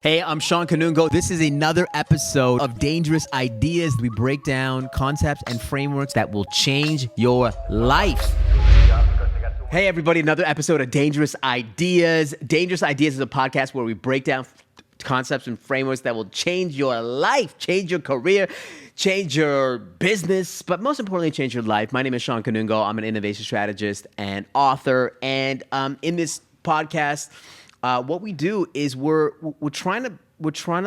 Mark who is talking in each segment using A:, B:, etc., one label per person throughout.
A: Hey, I'm Shawn. This is another episode of Dangerous Ideas. We break down concepts and frameworks that will change your life. Hey, everybody, another episode of Dangerous Ideas. Dangerous Ideas is a podcast where we break down concepts and frameworks that will change your life, change your career, change your business, but most importantly, change your life. My name is Shawn. I'm an innovation strategist and author. And in this podcast, what we do is we're trying to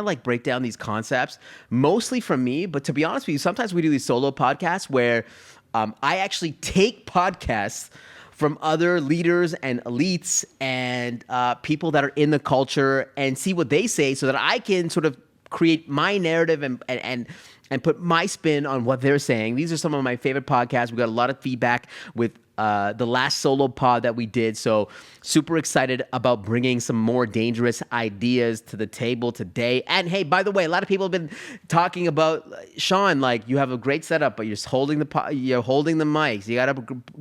A: like break down these concepts, mostly from me. But to be honest with you, sometimes we do these solo podcasts where I actually take podcasts from other leaders and elites and people that are in the culture and see what they say, so that I can sort of create my narrative and put my spin on what they're saying. These are some of my favorite podcasts. We got a lot of feedback with the last solo pod that we did. So super excited about bringing some more dangerous ideas to the table today. And hey, by the way, a lot of people have been talking about, Shawn, like, you have a great setup, but you're holding the mics. You got a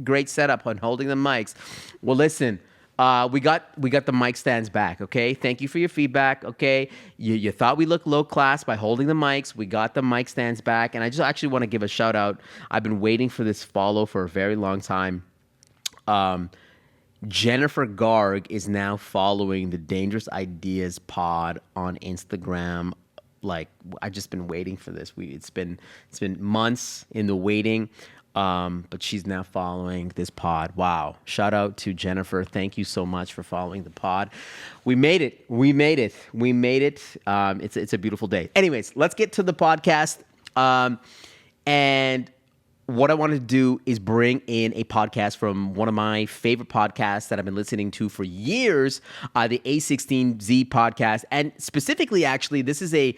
A: great setup on holding the mics. Well, listen, we got the mic stands back, okay? Thank you for your feedback, okay? You thought we looked low class by holding the mics. We got the mic stands back, and I just actually want to give a shout out. I've been waiting for this follow for a very long time. Jennifer Garg is now following the Dangerous Ideas pod on Instagram. Like, I've just been waiting for this. It's been months in the waiting. But she's now following this pod. Wow. Shout out to Jennifer. Thank you so much for following the pod. We made it. It's a beautiful day. Anyways, let's get to the podcast. And what I want to do is bring in a podcast from one of my favorite podcasts that I've been listening to for years, the A16Z podcast. And specifically, actually, this is an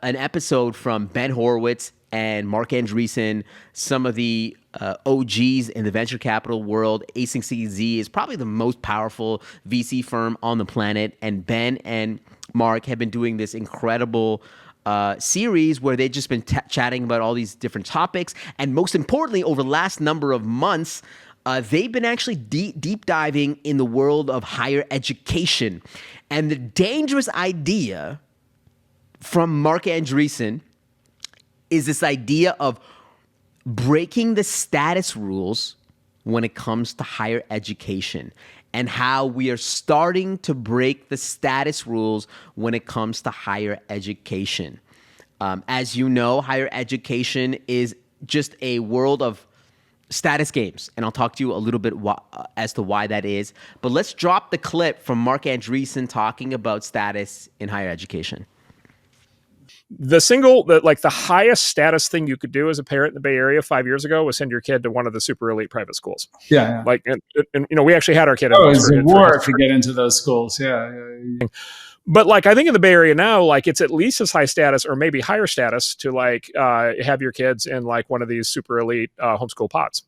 A: episode from Ben Horowitz and Mark Andreessen, some of the OGs in the venture capital world. A16Z is probably the most powerful VC firm on the planet. And Ben and Mark have been doing this incredible series where they've just been chatting about all these different topics. And most importantly, over the last number of months, they've been actually deep diving in the world of higher education. And the dangerous idea from Mark Andreessen is this idea of breaking the status rules when it comes to higher education, and how we are starting to break the status rules when it comes to higher education. As you know, higher education is just a world of status games, and I'll talk to you a little bit as to why that is. But let's drop the clip from Mark Andreessen talking about status in higher education.
B: The highest status thing you could do as a parent in the Bay Area 5 years ago was send your kid to one of the super elite private schools.
C: Yeah.
B: Like, and we actually had our kid.
C: Oh, it's a war to get into those schools. Yeah.
B: But like, I think in the Bay Area now, like, it's at least as high status or maybe higher status to like have your kids in like one of these super elite homeschool pods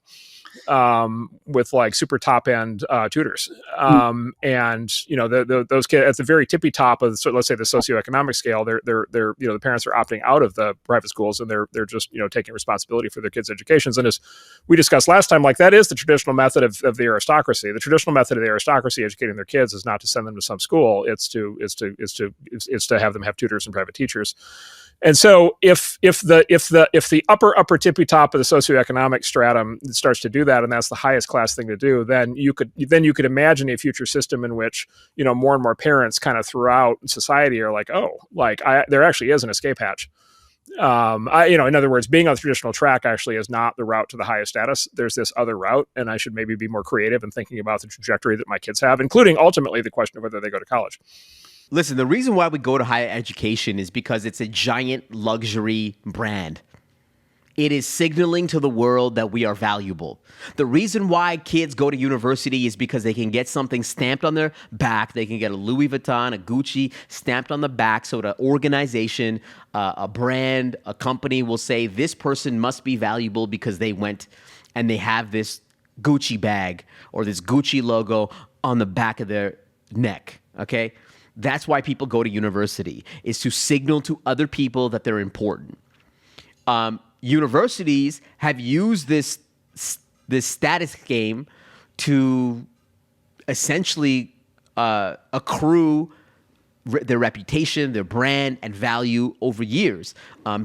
B: with like super top end tutors. And those kids at the very tippy top of let's say the socioeconomic scale, they're the parents are opting out of the private schools, and they're just taking responsibility for their kids' educations. And as we discussed last time, like, that is the traditional method of the aristocracy. The traditional method of the aristocracy educating their kids is not to send them to some school. It's to have them have tutors and private teachers. And so if the upper tippy top of the socioeconomic stratum starts to do that, and that's the highest class thing to do, then you could imagine a future system in which more and more parents kind of throughout society are like, oh, like, there actually is an escape hatch. In other words, being on the traditional track actually is not the route to the highest status. There's this other route, and I should maybe be more creative in thinking about the trajectory that my kids have, including ultimately the question of whether they go to college.
A: Listen, the reason why we go to higher education is because it's a giant luxury brand. It is signaling to the world that we are valuable. The reason why kids go to university is because they can get something stamped on their back. They can get a Louis Vuitton, a Gucci stamped on the back, so the organization, a brand, a company will say this person must be valuable because they went and they have this Gucci bag or this Gucci logo on the back of their neck, okay? That's why people go to university, is to signal to other people that they're important. Universities have used this status game to essentially accrue their reputation, their brand, and value over years.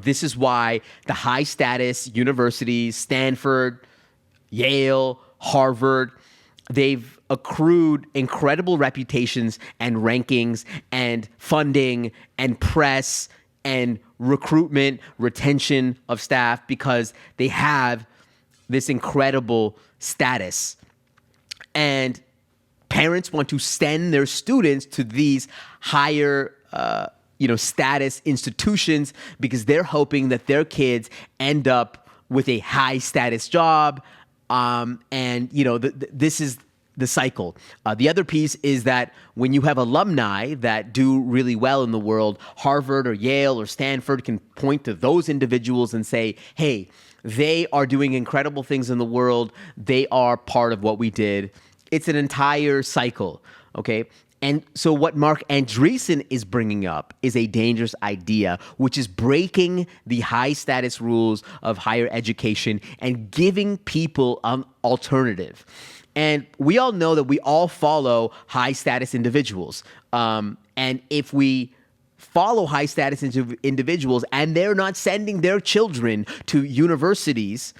A: This is why the high status universities, Stanford, Yale, Harvard, they've accrued incredible reputations and rankings and funding and press and recruitment, retention of staff because they have this incredible status. And parents want to send their students to these higher, status institutions because they're hoping that their kids end up with a high status job. This is the cycle. The other piece is that when you have alumni that do really well in the world, Harvard or Yale or Stanford can point to those individuals and say, hey, they are doing incredible things in the world. They are part of what we did. It's an entire cycle, okay? And so what Mark Andreessen is bringing up is a dangerous idea, which is breaking the high status rules of higher education and giving people an alternative. And we all know that we all follow high status individuals. And if we follow high status individuals and they're not sending their children to universities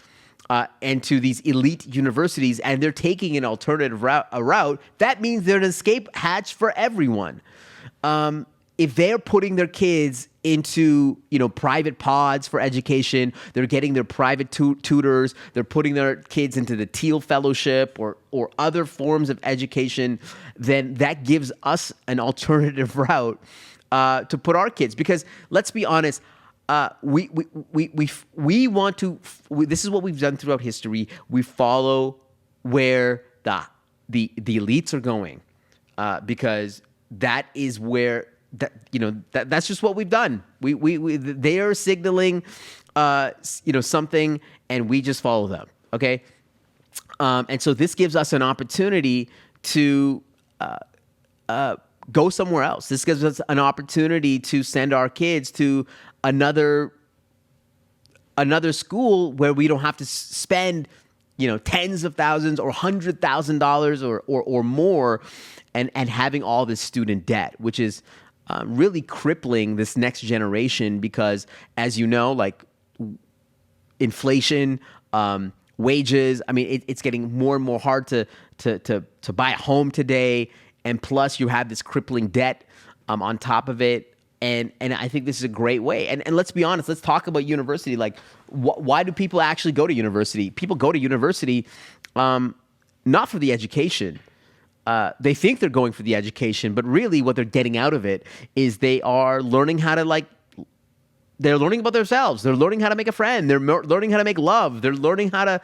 A: and to these elite universities, and they're taking an alternative route, that means they're an escape hatch for everyone. If they're putting their kids into, private pods for education, they're getting their private tutors, they're putting their kids into the Teal Fellowship or other forms of education, then that gives us an alternative route to put our kids. Because let's be honest, we want to. This is what we've done throughout history. We follow where the elites are going, because that is where that's just what we've done. They are signaling, something, and we just follow them. Okay, and so this gives us an opportunity to go somewhere else. This gives us an opportunity to send our kids to another school where we don't have to spend, tens of thousands or $100,000 or more, and having all this student debt, which is really crippling this next generation because, as you know, like inflation, wages. I mean, it's getting more and more hard to buy a home today. And plus, you have this crippling debt on top of it. And I think this is a great way. And let's be honest. Let's talk about university. Like, why do people actually go to university? People go to university not for the education. They think they're going for the education, but really what they're getting out of it is they are learning how to they're learning about themselves. They're learning how to make a friend. They're learning how to make love. They're learning how to,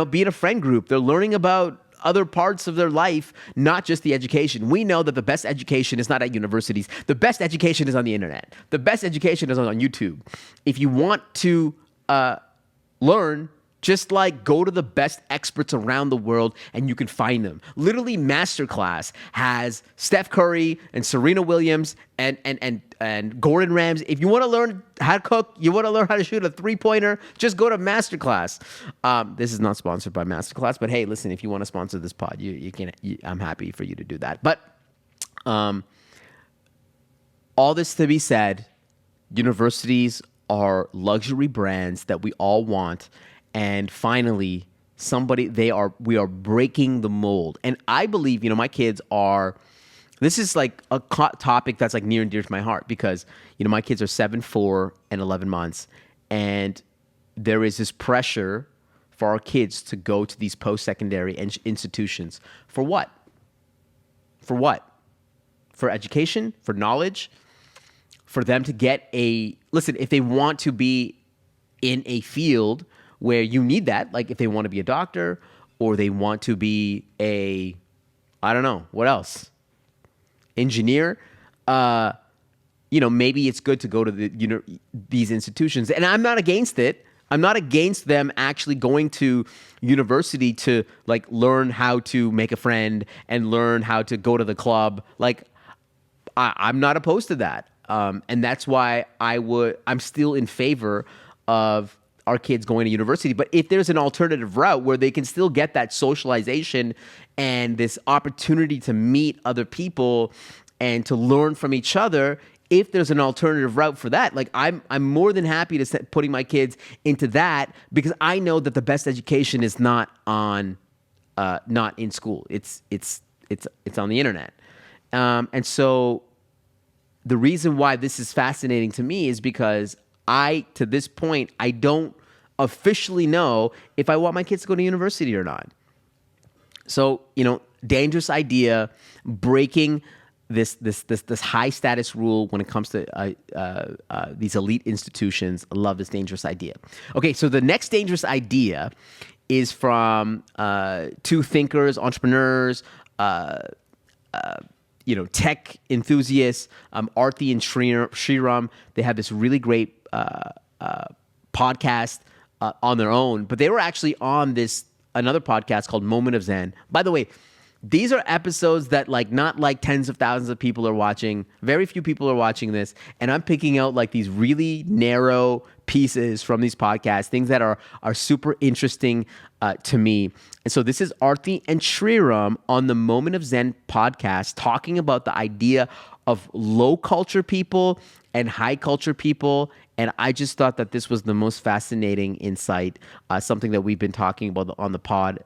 A: be in a friend group. They're learning about other parts of their life, not just the education. We know that the best education is not at universities. The best education is on the internet. The best education is on YouTube. If you want to learn, just go to the best experts around the world and you can find them. Literally, Masterclass has Steph Curry and Serena Williams and Gordon Ramsay. If you want to learn how to cook, you want to learn how to shoot a three-pointer, just go to Masterclass. This is not sponsored by Masterclass, but hey, listen, if you want to sponsor this pod, you can. I'm happy for you to do that. But all this to be said, universities are luxury brands that we all want. And finally, we are breaking the mold. And I believe, my kids are, this is like a topic that's near and dear to my heart because, my kids are 7, 4, and 11 months. And there is this pressure for our kids to go to these post-secondary institutions. For what? For what? For education? For knowledge? For them to get listen, if they want to be in a field where you need that, like if they want to be a doctor or they want to be I don't know, what else? Engineer, maybe it's good to go to these institutions. And I'm not against it. I'm not against them actually going to university to learn how to make a friend and learn how to go to the club. I'm not opposed to that. And that's why I'm still in favor of our kids going to university. But if there's an alternative route where they can still get that socialization and this opportunity to meet other people and to learn from each other. If there's an alternative route for that, like I'm more than happy to putting my kids into that, because I know that the best education is not in school. It's on the internet. And so the reason why this is fascinating to me is because to this point, I don't officially know if I want my kids to go to university or not. So, dangerous idea, breaking this high status rule when it comes to these elite institutions. I love this dangerous idea. Okay, so the next dangerous idea is from two thinkers, entrepreneurs, tech enthusiasts, Arthi and Shriram. They have this really great podcast on their own, but they were actually on another podcast called Moment of Zen. By the way, these are episodes that not tens of thousands of people are watching. Very few people are watching this, and I'm picking out these really narrow pieces from these podcasts, things that are super interesting to me. And so this is Arthi and Shriram on the Moment of Zen podcast talking about the idea of low culture people and high culture people. And I just thought that this was the most fascinating insight, something that we've been talking about on the pod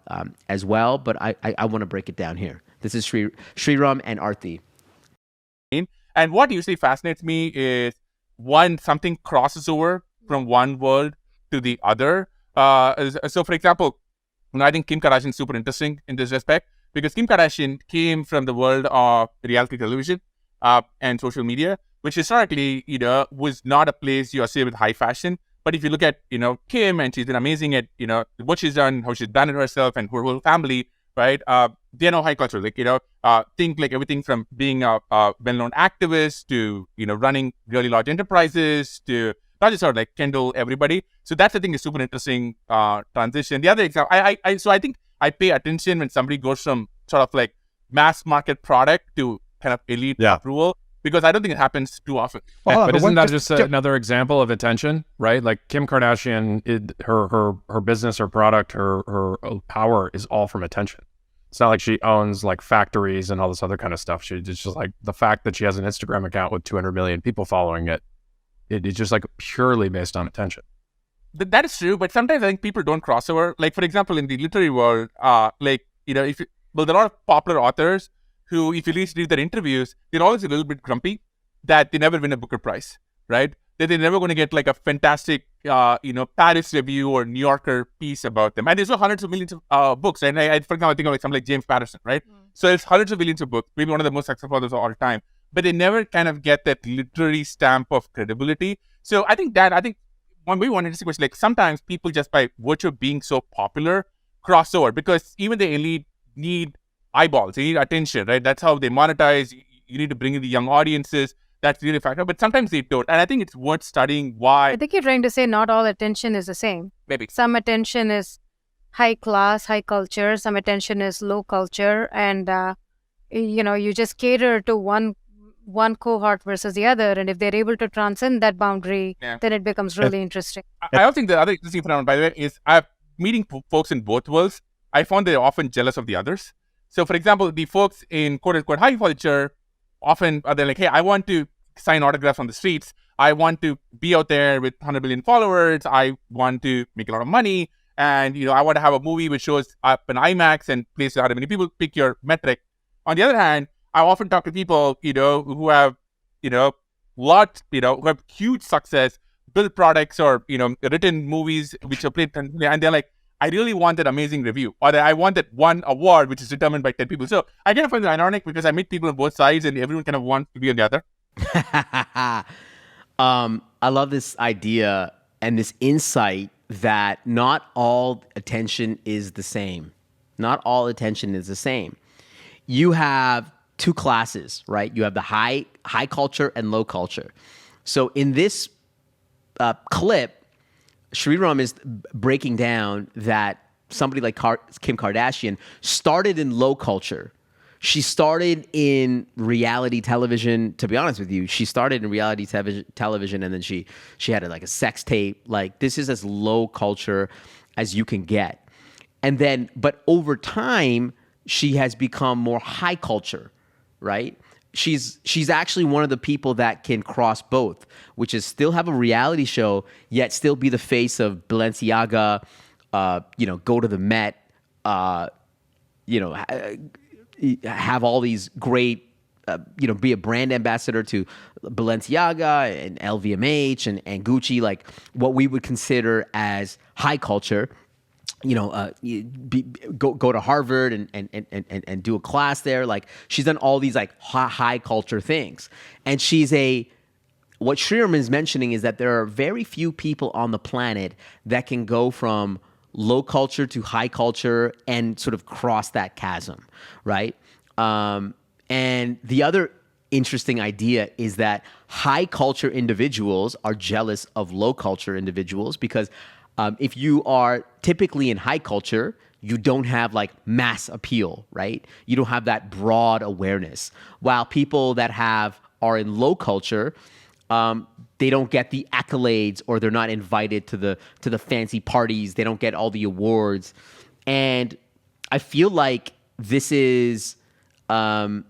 A: as well. But I want to break it down here. This is Shriram and Arthi.
D: And what usually fascinates me is something crosses over from one world to the other. So, for example, I think Kim Kardashian is super interesting in this respect, because Kim Kardashian came from the world of reality television and social media, which historically, was not a place you associate with high fashion. But if you look at, Kim, and she's been amazing at, what she's done, how she's branded herself and her whole family, right? They know high culture, think everything from being a well-known activist to, running really large enterprises to not just sort of Kendall, everybody. So that's, I think, a super interesting transition. The other example, so I think I pay attention when somebody goes from sort of mass market product to kind of elite approval, because I don't think it happens too often.
B: Well, but isn't that just another example of attention, right? Like Kim Kardashian, her business, her product, her power is all from attention. It's not like she owns factories and all this other kind of stuff. It's just the fact that she has an Instagram account with 200 million people following it. It's just purely based on attention.
D: That is true, but sometimes I think people don't cross over. For example, in the literary world, there are a lot of popular authors who, if you read their interviews, they're always a little bit grumpy that they never win a Booker Prize, right? That they're never going to get a fantastic, Paris review or New Yorker piece about them. And there's hundreds of millions of books. And for example, I think of something like James Patterson, right? So it's hundreds of millions of books, maybe one of the most successful authors of all time. But they never kind of get that literary stamp of credibility. So I think one interesting question, sometimes people just by virtue of being so popular cross over, because even the elite need eyeballs, they need attention, right? That's how they monetize. You need to bring in the young audiences. That's really a factor, but sometimes they don't. And I think it's worth studying why.
E: I think you're trying to say not all attention is the same.
D: Maybe.
E: Some attention is high class, high culture. Some attention is low culture. And, you just cater to one cohort versus the other. And if they're able to transcend that boundary, then it becomes really interesting.
D: I also think the other interesting phenomenon, by the way, is meeting folks in both worlds. I found they're often jealous of the others. So, for example, the folks in quote-unquote high culture often are hey, I want to sign autographs on the streets. I want to be out there with 100 million followers. I want to make a lot of money. And, I want to have a movie which shows up in IMAX and plays how many people. Pick your metric. On the other hand, I often talk to people, who have, who have huge success, built products or, written movies which are played, and they're I really want that amazing review, or I want that one award which is determined by 10 people. So I kind of find it ironic because I meet people on both sides and everyone kind of wants to be on the other.
A: I love this idea and this insight that not all attention is the same. Not all attention is the same. You have two classes, right? You have the high culture and low culture. So in this clip, Shriram is breaking down that somebody like Kim Kardashian started in low culture. She started in reality television. To be honest with you, she started in reality television, and then she had a sex tape. This is as low culture as you can get. And then, but over time, she has become more high culture, right? she's actually one of the people that can cross both, which is still have a reality show, yet still be the face of Balenciaga, go to the Met, have all these great, be a brand ambassador to Balenciaga and LVMH and Gucci, like what we would consider as high culture. Go to Harvard and do a class there. Like she's done all these like high culture things. And what Sriram is mentioning is that there are very few people on the planet that can go from low culture to high culture and sort of cross that chasm, right? And the other interesting idea is that high culture individuals are jealous of low culture individuals because if you are typically in high culture, you don't have like mass appeal, right? You don't have that broad awareness. While people that are in low culture, they don't get the accolades, or they're not invited to the fancy parties. They don't get all the awards. And I feel like this is, I'll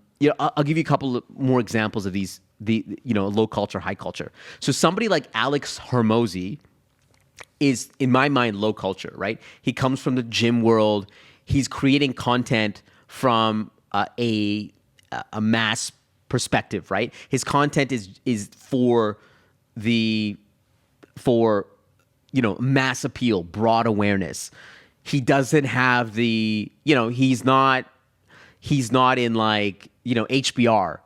A: give you a couple more examples of these, low culture, high culture. So somebody like Alex Hormozy is, in my mind, low culture, right? He comes from the gym world. He's creating content from a mass perspective, right? His content is for mass appeal, broad awareness. He doesn't have the, he's not in like, HBR.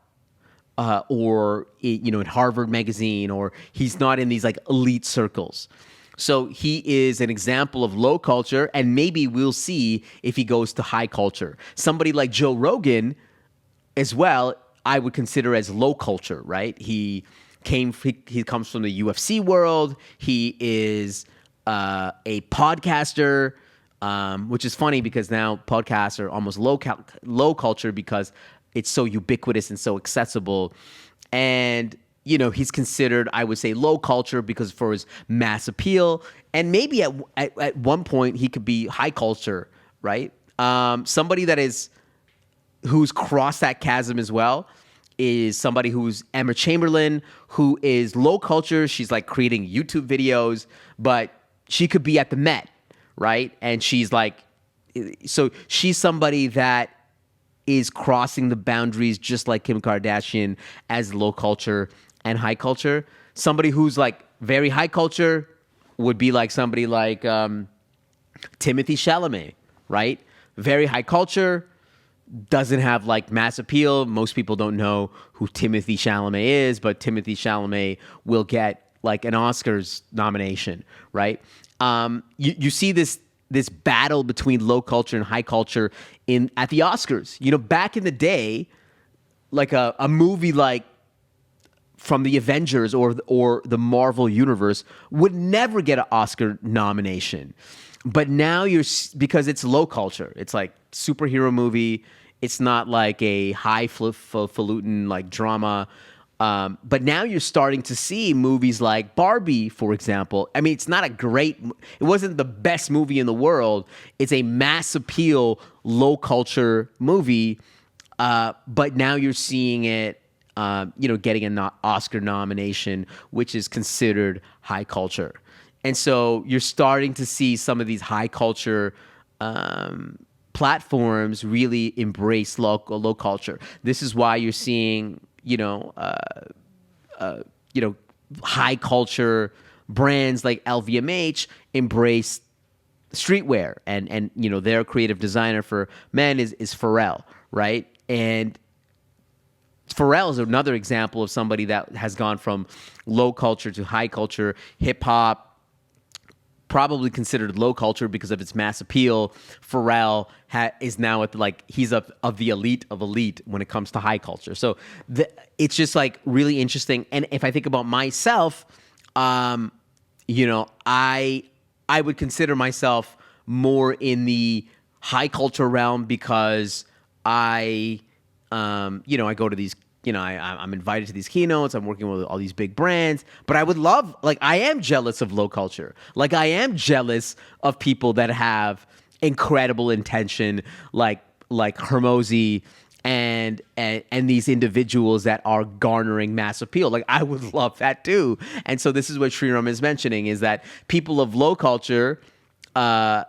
A: Or in Harvard Magazine, or he's not in these like elite circles. So he is an example of low culture, and maybe we'll see if he goes to high culture. Somebody like Joe Rogan as well, I would consider as low culture, right? He comes from the UFC world. He is a podcaster, which is funny because now podcasts are almost low culture because it's so ubiquitous and so accessible. And he's considered, I would say, low culture because for his mass appeal. And maybe at one point he could be high culture, right? Somebody who's crossed that chasm as well is somebody who's Emma Chamberlain, who is low culture. She's like creating YouTube videos, but she could be at the Met, right? And she's somebody that is crossing the boundaries just like Kim Kardashian as low culture and high culture. Somebody who's like very high culture would be like somebody like Timothy Chalamet, right? Very high culture, doesn't have like mass appeal. Most people don't know who Timothy Chalamet is, but Timothy Chalamet will get like an Oscars nomination, right? You see this battle between low culture and high culture at the Oscars. Back in the day, like a movie like from the Avengers or the Marvel universe would never get an Oscar nomination. But now because it's low culture. It's like superhero movie. It's not like a highfalutin like drama. But now you're starting to see movies like Barbie, for example. I mean, it wasn't the best movie in the world. It's a mass appeal, low culture movie. But now you're seeing it, getting an Oscar nomination, which is considered high culture. And so you're starting to see some of these high culture platforms really embrace low culture. This is why you're seeing, high culture brands like LVMH embrace streetwear, and their creative designer for men is Pharrell, right? And Pharrell is another example of somebody that has gone from low culture to high culture. Hip hop, probably considered low culture because of its mass appeal. Pharrell is now at he's of the elite of elite when it comes to high culture. So it's just like really interesting. And if I think about myself, I would consider myself more in the high culture realm because I go to these, I'm invited to these keynotes. I'm working with all these big brands, but I would love, I am jealous of low culture. I am jealous of people that have incredible intention, like Hormozy and these individuals that are garnering mass appeal. Like, I would love that too. And so this is what Sriram is mentioning, is that people of low culture are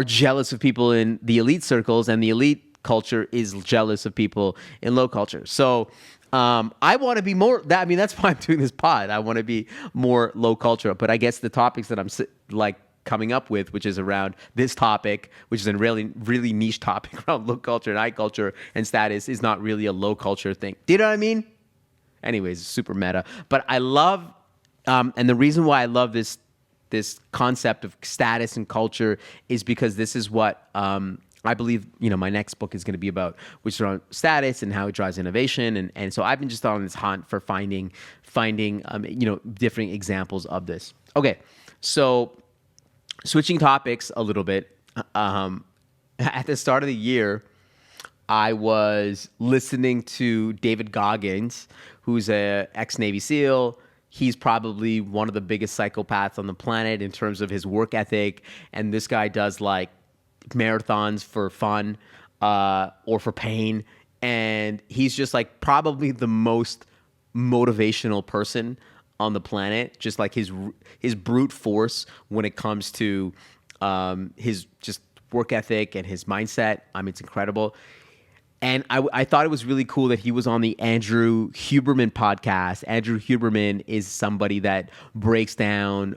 A: jealous of people in the elite circles, and the elite culture is jealous of people in low culture. So I want to be more that. I mean, that's why I'm doing this pod. I want to be more low culture. But I guess the topics that I'm like coming up with, which is around this topic, which is a really niche topic around low culture and high culture and status, is not really a low culture thing. Do you know what I mean? Anyways, super meta. But I love, and the reason why I love this concept of status and culture is because this is what I believe, my next book is going to be about, which is around status and how it drives innovation. And so I've been just on this hunt for finding different examples of this. Okay, so switching topics a little bit. At the start of the year, I was listening to David Goggins, who's a ex-Navy SEAL. He's probably one of the biggest psychopaths on the planet in terms of his work ethic. And this guy does like marathons for fun or for pain. And he's just like probably the most motivational person on the planet. Just like his brute force when it comes to his just work ethic and his mindset. I mean, it's incredible. And I thought it was really cool that he was on the Andrew Huberman podcast. Andrew Huberman is somebody that breaks down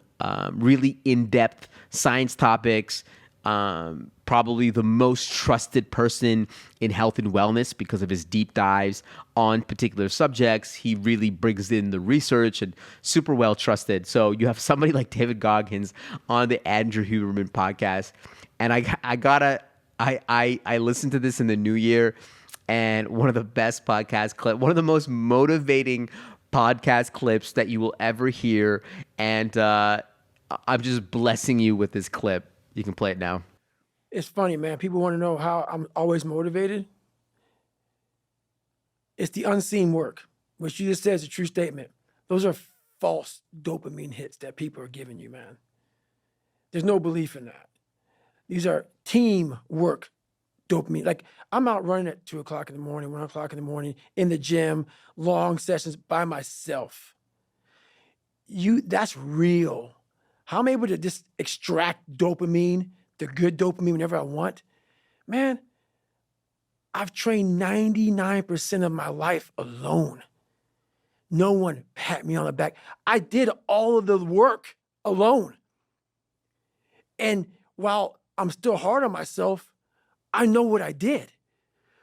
A: really in-depth science topics, probably the most trusted person in health and wellness because of his deep dives on particular subjects. He really brings in the research and super well trusted. So you have somebody like David Goggins on the Andrew Huberman podcast. And I listened to this in the new year, and one of the best podcast clips, one of the most motivating podcast clips that you will ever hear. And I'm just blessing you with this clip. You can play it now.
F: It's funny, man. People want to know how I'm always motivated. It's the unseen work, which you just said is a true statement. Those are false dopamine hits that people are giving you, man. There's no belief in that. These are teamwork dopamine. Like, I'm out running at 2 o'clock in the morning, 1 o'clock in the morning, in the gym, long sessions by myself. That's real. How I'm able to just extract dopamine, the good dopamine, whenever I want. Man, I've trained 99% of my life alone. No one pat me on the back. I did all of the work alone. And while I'm still hard on myself, I know what I did.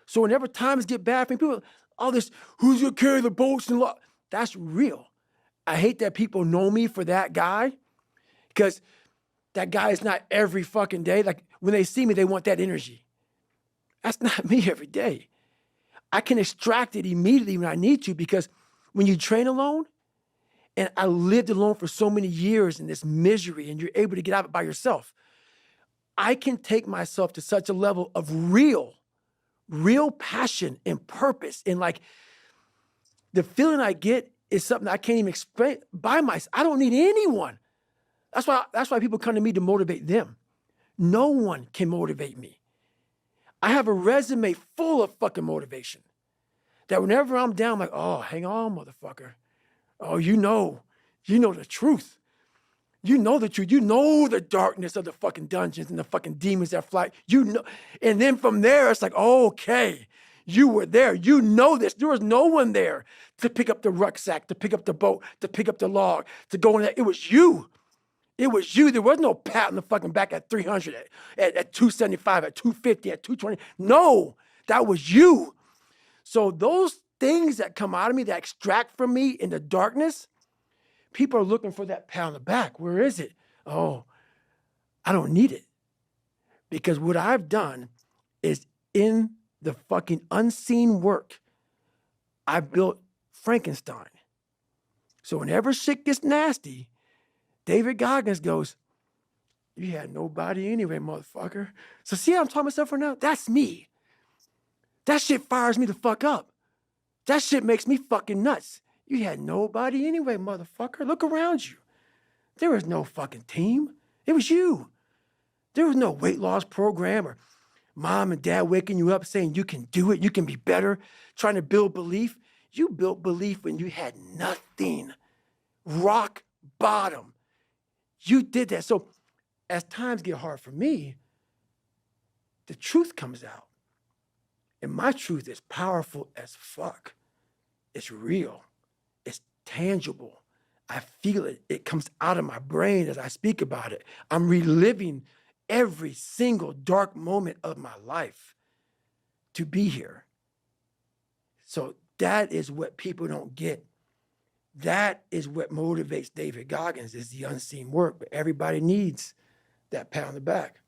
F: So whenever times get bad for me, people, all this, who's gonna carry the boats and law? That's real. I hate that people know me for that guy, because that guy is not every fucking day. Like, when they see me, they want that energy. That's not me every day. I can extract it immediately when I need to, because when you train alone, and I lived alone for so many years in this misery, and you're able to get out of it by yourself, I can take myself to such a level of real passion and purpose. And like, the feeling I get is something I can't even explain by myself. I don't need anyone. That's why people come to me to motivate them. No one can motivate me. I have a resume full of fucking motivation that whenever I'm down, I'm like, oh, hang on, motherfucker. Oh, you know the truth. You know the truth. You know the darkness of the fucking dungeons and the fucking demons that fly. You know. And then from there, it's like, okay, you were there. You know this. There was no one there to pick up the rucksack, to pick up the boat, to pick up the log, to go in there. It was you. It was you. There was no pat on the fucking back at 300, at 275, at 250, at 220. No, that was you. So those things that come out of me, that extract from me in the darkness, people are looking for that pat on the back. Where is it? Oh, I don't need it. Because what I've done is, in the fucking unseen work, I built Frankenstein. So whenever shit gets nasty, David Goggins goes, you had nobody anyway, motherfucker. So see how I'm talking myself right now? That's me. That shit fires me the fuck up. That shit makes me fucking nuts. You had nobody anyway, motherfucker. Look around you. There was no fucking team. It was you. There was no weight loss program or Mom and dad waking you up saying you can do it, you can be better, trying to build belief. You built belief when you had nothing. Rock bottom. You did that. So as times get hard for me, the truth comes out. And my truth is powerful as fuck. It's real. It's tangible. I feel it. It comes out of my brain as I speak about it. I'm reliving every single dark moment of my life to be here. So that is what people don't get. That is what motivates David Goggins, is the unseen work. But everybody needs that pat on the back.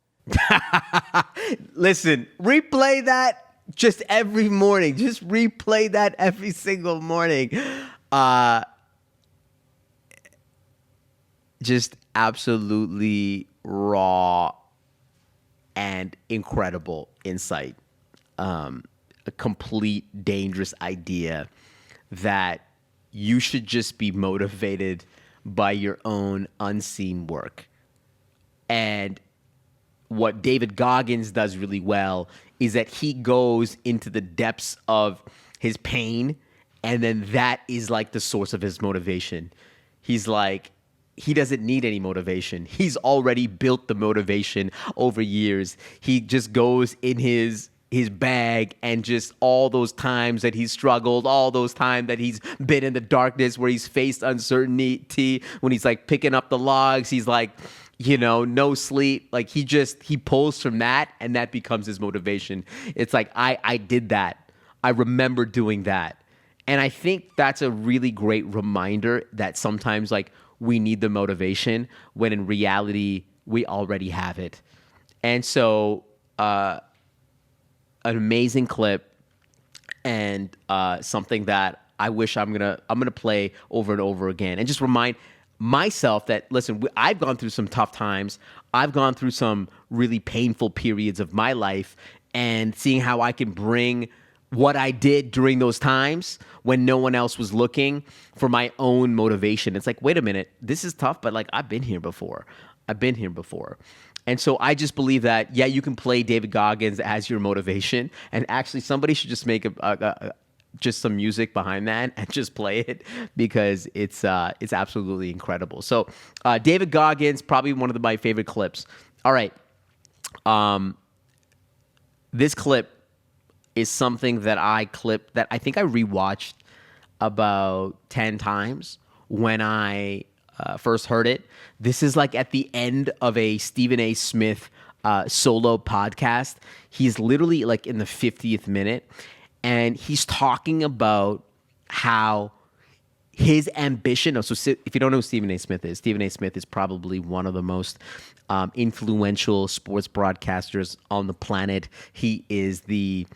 A: Listen, replay that just every morning. Just replay that every single morning. Just absolutely raw and incredible insight. A complete dangerous idea that you should just be motivated by your own unseen work. And what David Goggins does really well is that he goes into the depths of his pain, and then that is like the source of his motivation. He's like, he doesn't need any motivation. He's already built the motivation over years. He just goes in his bag, and just all those times that he's struggled, all those times that he's been in the darkness where he's faced uncertainty, when he's like picking up the logs, he's like, no sleep. Like he pulls from that, and that becomes his motivation. It's like, I did that. I remember doing that. And I think that's a really great reminder that sometimes like we need the motivation when in reality we already have it. And so, an amazing clip, and something that I wish I'm gonna play over and over again, and just remind myself that, listen, I've gone through some tough times. I've gone through some really painful periods of my life, and seeing how I can bring what I did during those times when no one else was looking for my own motivation. It's like, wait a minute, this is tough, but like I've been here before. And so I just believe that, yeah, you can play David Goggins as your motivation, and actually somebody should just make just some music behind that and just play it, because it's absolutely incredible. So David Goggins, probably one of my favorite clips. All right. This clip is something that I think I rewatched about 10 times when I first heard it. This is like at the end of a Stephen A. Smith solo podcast. He's literally like in the 50th minute, and he's talking about how his ambition. So if you don't know who Stephen A. Smith is probably one of the most influential sports broadcasters on the planet. He is the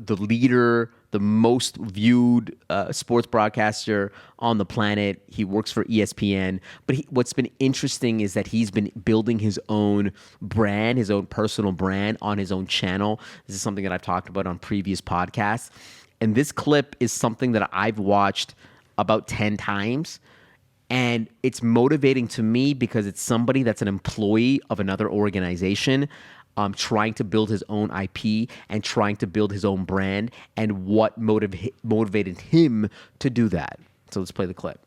A: leader, the most viewed sports broadcaster on the planet. He works for ESPN. But what's been interesting is that he's been building his own brand, his own personal brand on his own channel. This is something that I've talked about on previous podcasts. And this clip is something that I've watched about 10 times. And it's motivating to me because it's somebody that's an employee of another organization, trying to build his own IP and trying to build his own brand, and what motivated him to do that. So let's play the clip.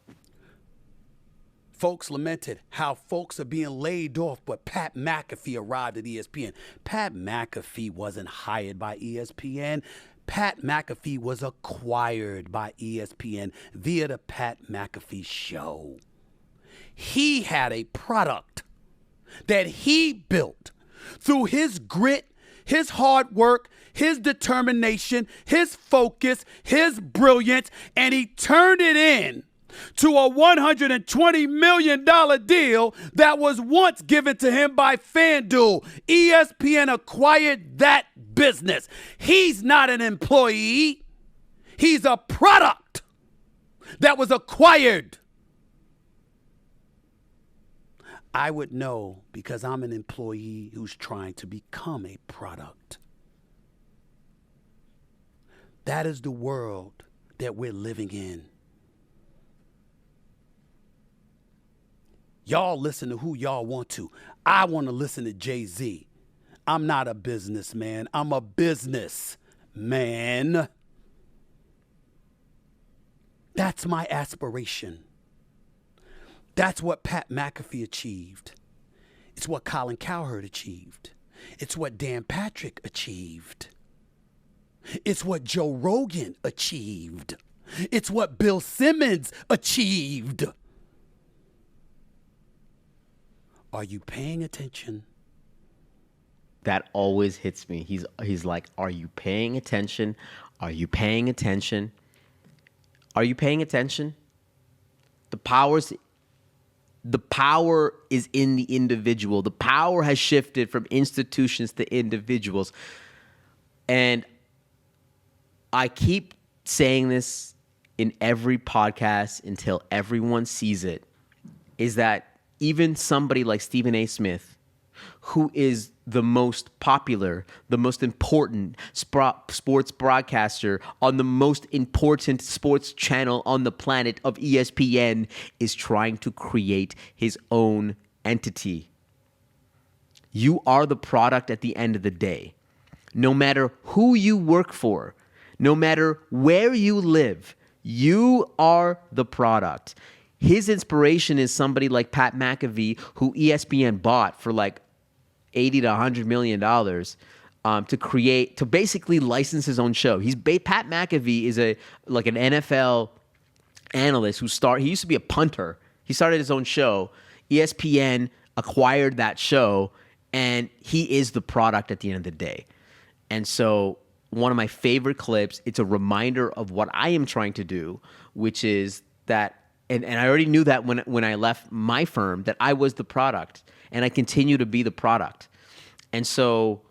G: Folks lamented how folks are being laid off, but Pat McAfee arrived at ESPN. Pat McAfee wasn't hired by ESPN. Pat McAfee was acquired by ESPN via the Pat McAfee Show. He had a product that he built through his grit, his hard work, his determination, his focus, his brilliance, and he turned it in to a $120 million deal that was once given to him by FanDuel. ESPN acquired that business. He's not an employee. He's a product that was acquired. I would know because I'm an employee who's trying to become a product. That is the world that we're living in. Y'all listen to who y'all want to. I want to listen to Jay-Z. I'm not a businessman. I'm a businessman. That's my aspiration. That's what Pat McAfee achieved. It's what Colin Cowherd achieved. It's what Dan Patrick achieved. It's what Joe Rogan achieved. It's what Bill Simmons achieved. Are you paying attention?
A: That always hits me. He's like, are you paying attention? Are you paying attention? Are you paying attention? The power is in the individual. The power has shifted from institutions to individuals. And I keep saying this in every podcast until everyone sees it, is that even somebody like Stephen A. Smith, who is the most popular, the most important sports broadcaster on the most important sports channel on the planet of ESPN, is trying to create his own entity. You are the product at the end of the day. No matter who you work for, no matter where you live, you are the product. His inspiration is somebody like Pat McAfee, who ESPN bought for like $80 to $100 million to basically license his own show. Pat McAfee is an NFL analyst he used to be a punter. He started his own show. ESPN acquired that show, and he is the product at the end of the day. And so one of my favorite clips, it's a reminder of what I am trying to do, which is that, and I already knew that when I left my firm, that I was the product, and I continue to be the product. And so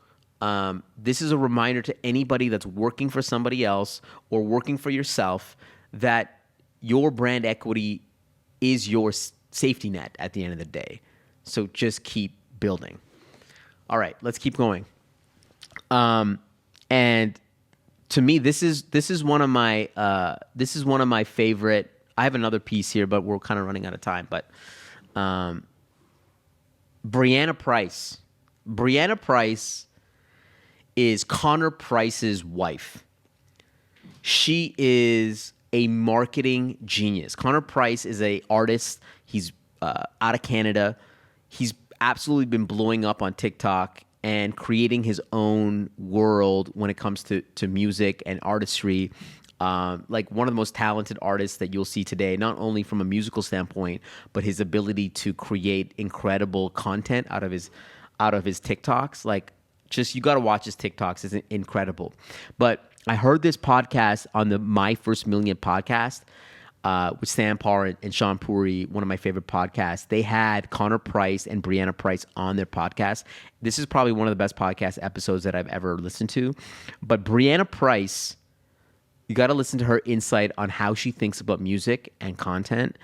A: this is a reminder to anybody that's working for somebody else or working for yourself that your brand equity is your safety net at the end of the day. So just keep building. All right, let's keep going. And to me, this is one of my favorite. I have another piece here, but we're kind of running out of time. But Breanna Price. Breanna Price is Connor Price's wife. She is a marketing genius. Connor Price is an artist. He's out of Canada. He's absolutely been blowing up on TikTok and creating his own world when it comes to music and artistry. Like one of the most talented artists that you'll see today, not only from a musical standpoint, but his ability to create incredible content out of his TikToks. Like, just, you got to watch his TikToks. It's incredible. But I heard this podcast on the My First Million podcast with Sam Parr and Shawn Puri, one of my favorite podcasts. They had Connor Price and Breanna Price on their podcast. This is probably one of the best podcast episodes that I've ever listened to. But Breanna Price, you got to listen to her insight on how she thinks about music and content.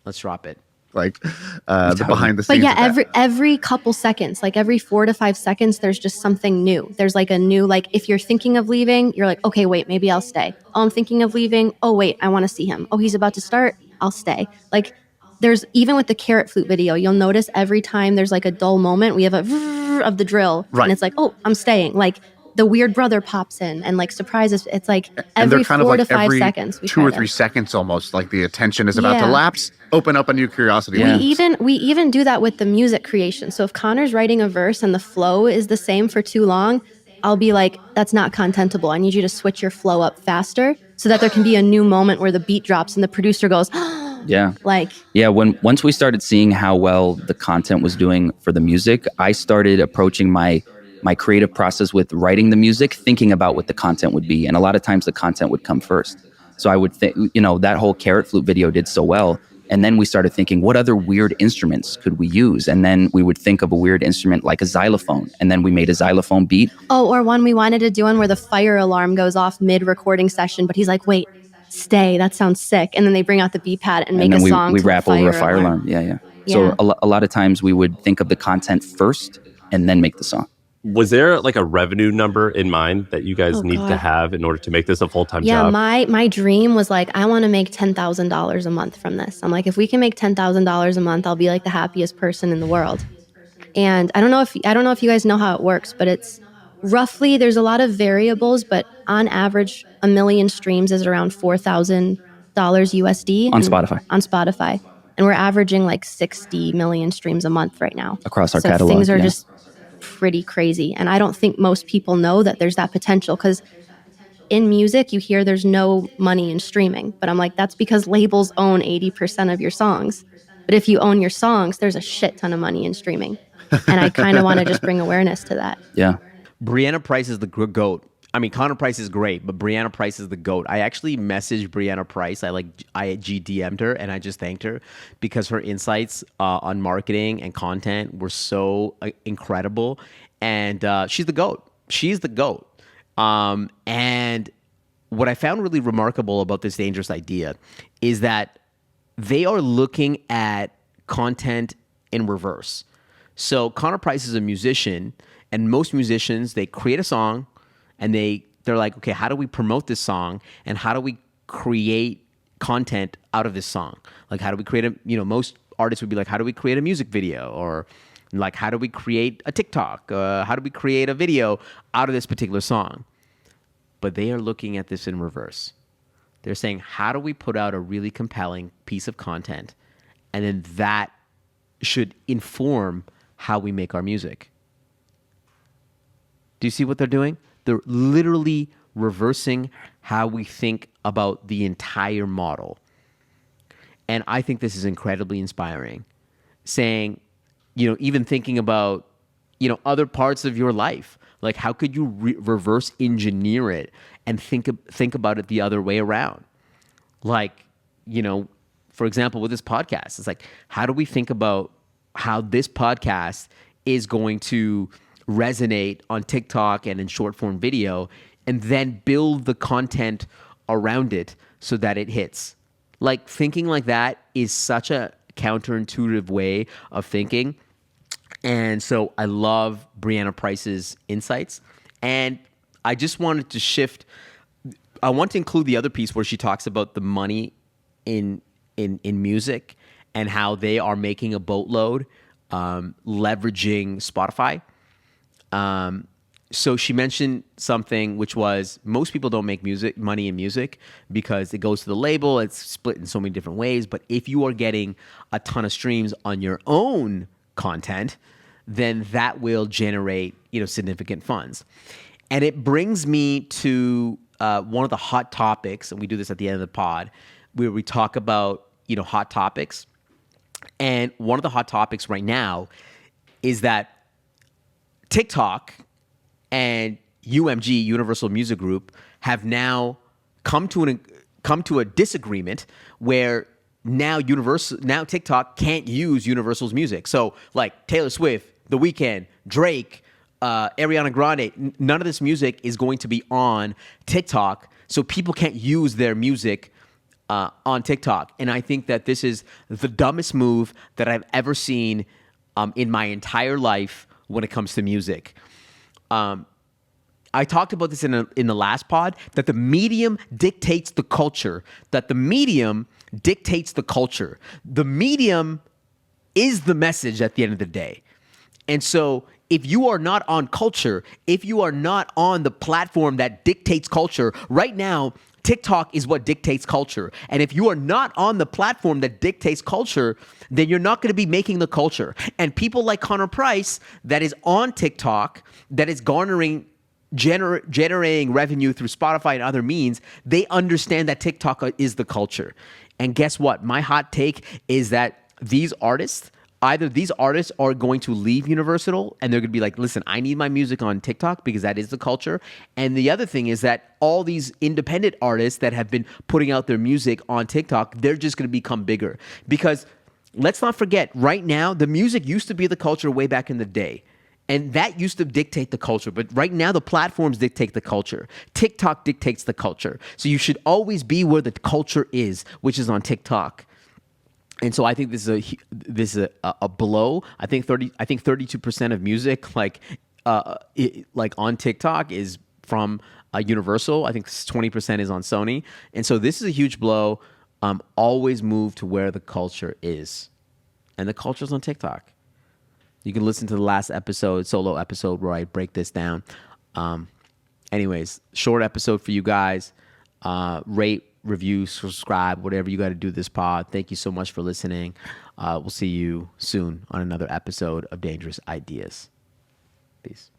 A: Let's drop it.
H: Like the behind the scenes.
I: But yeah, every couple seconds, like every 4 to 5 seconds, there's just something new. There's like a new, like if you're thinking of leaving, you're like, okay, wait, maybe I'll stay. Oh, I'm thinking of leaving. Oh, wait, I want to see him. Oh, he's about to start. I'll stay. Like there's, even with the carrot flute video, you'll notice every time there's like a dull moment, we have a of the drill. Right. And it's like, oh, I'm staying. Like the weird brother pops in and like surprises. It's like every 4 to 5 seconds.
H: 2 or 3 seconds almost, like the attention is about to lapse. Open up a new curiosity.
I: Yeah. We even do that with the music creation. So if Connor's writing a verse and the flow is the same for too long, I'll be like, that's not contentable. I need you to switch your flow up faster so that there can be a new moment where the beat drops and the producer goes,
J: yeah.
I: Like,
J: yeah, once we started seeing how well the content was doing for the music, I started approaching my creative process with writing the music, thinking about what the content would be. And a lot of times the content would come first. So I would think, that whole carrot flute video did so well. And then we started thinking, what other weird instruments could we use? And then we would think of a weird instrument like a xylophone. And then we made a xylophone beat.
I: Oh, or one we wanted to do one where the fire alarm goes off mid-recording session, but he's like, wait, stay, that sounds sick. And then they bring out the beat pad and make a song.
J: We rap over a fire alarm. Yeah. So a lot of times we would think of the content first and then make the song.
K: Was there like a revenue number in mind that you guys need to have in order to make this a full-time job?
I: Yeah, my dream was like, I want to make $10,000 a month from this. I'm like, if we can make $10,000 a month, I'll be like the happiest person in the world. And I don't know if you guys know how it works, but it's roughly, there's a lot of variables, but on average, 1 million streams is around $4,000 USD
J: On Spotify.
I: On Spotify, and we're averaging like 60 million streams a month right now
J: Across our
I: so
J: catalog,
I: things are
J: yeah.
I: just pretty crazy, and I don't think most people know that there's that potential, because in music you hear there's no money in streaming, but I'm like, that's because labels own 80% of your songs. But if you own your songs, there's a shit ton of money in streaming, and I kind of want to just bring awareness to that.
J: Yeah.
A: Breanna Price is the GOAT. I mean, Connor Price is great, but Breanna Price is the GOAT. I actually messaged Breanna Price. I GDM'd her, and I just thanked her because her insights on marketing and content were so incredible. And she's the GOAT. She's the GOAT. And what I found really remarkable about this dangerous idea is that they are looking at content in reverse. So Connor Price is a musician, and most musicians, they create a song and they're like, okay, how do we promote this song, and how do we create content out of this song? Like, how do we create most artists would be like, how do we create a music video, or like, how do we create a TikTok? How do we create a video out of this particular song? But they are looking at this in reverse. They're saying, how do we put out a really compelling piece of content, and then that should inform how we make our music. Do you see what they're doing? They're literally reversing how we think about the entire model. And I think this is incredibly inspiring. Saying, even thinking about, other parts of your life. Like, how could you reverse engineer it and think about it the other way around? Like, for example, with this podcast, it's like, how do we think about how this podcast is going to resonate on TikTok and in short form video, and then build the content around it so that it hits? Like, thinking like that is such a counterintuitive way of thinking. And so I love Breanna Price's insights. And I just wanted to shift. I want to include the other piece where she talks about the money in music and how they are making a boatload, leveraging Spotify. So she mentioned something which was, most people don't make money in music because it goes to the label. It's split in so many different ways. But if you are getting a ton of streams on your own content, then that will generate, significant funds. And it brings me to one of the hot topics, and we do this at the end of the pod, where we talk about, hot topics. And one of the hot topics right now is that TikTok and UMG, Universal Music Group, have now come to a disagreement where now TikTok can't use Universal's music. So like Taylor Swift, The Weeknd, Drake, Ariana Grande, none of this music is going to be on TikTok. So people can't use their music on TikTok. And I think that this is the dumbest move that I've ever seen in my entire life when it comes to music. I talked about this in the last pod, that the medium dictates the culture. The medium is the message at the end of the day. And so if you are not on culture, if you are not on the platform that dictates culture, right now, TikTok is what dictates culture. And if you are not on the platform that dictates culture, then you're not going to be making the culture. And people like Connor Price, that is on TikTok, that is generating revenue through Spotify and other means, they understand that TikTok is the culture. And guess what? My hot take is that these artists are going to leave Universal and they're going to be like, listen, I need my music on TikTok because that is the culture. And the other thing is that all these independent artists that have been putting out their music on TikTok, they're just going to become bigger. Because let's not forget, right now, the music used to be the culture way back in the day. And that used to dictate the culture. But right now, the platforms dictate the culture. TikTok dictates the culture. So you should always be where the culture is, which is on TikTok. And so I think this is a blow. I think 32% of music like on TikTok is from Universal. I think 20% is on Sony. And so this is a huge blow. Always move to where the culture is, and the culture's on TikTok. You can listen to the last solo episode where I break this down. Anyways, short episode for you guys. Rate, review, subscribe, whatever you got to do this pod. Thank you so much for listening. We'll see you soon on another episode of Dangerous Ideas. Peace.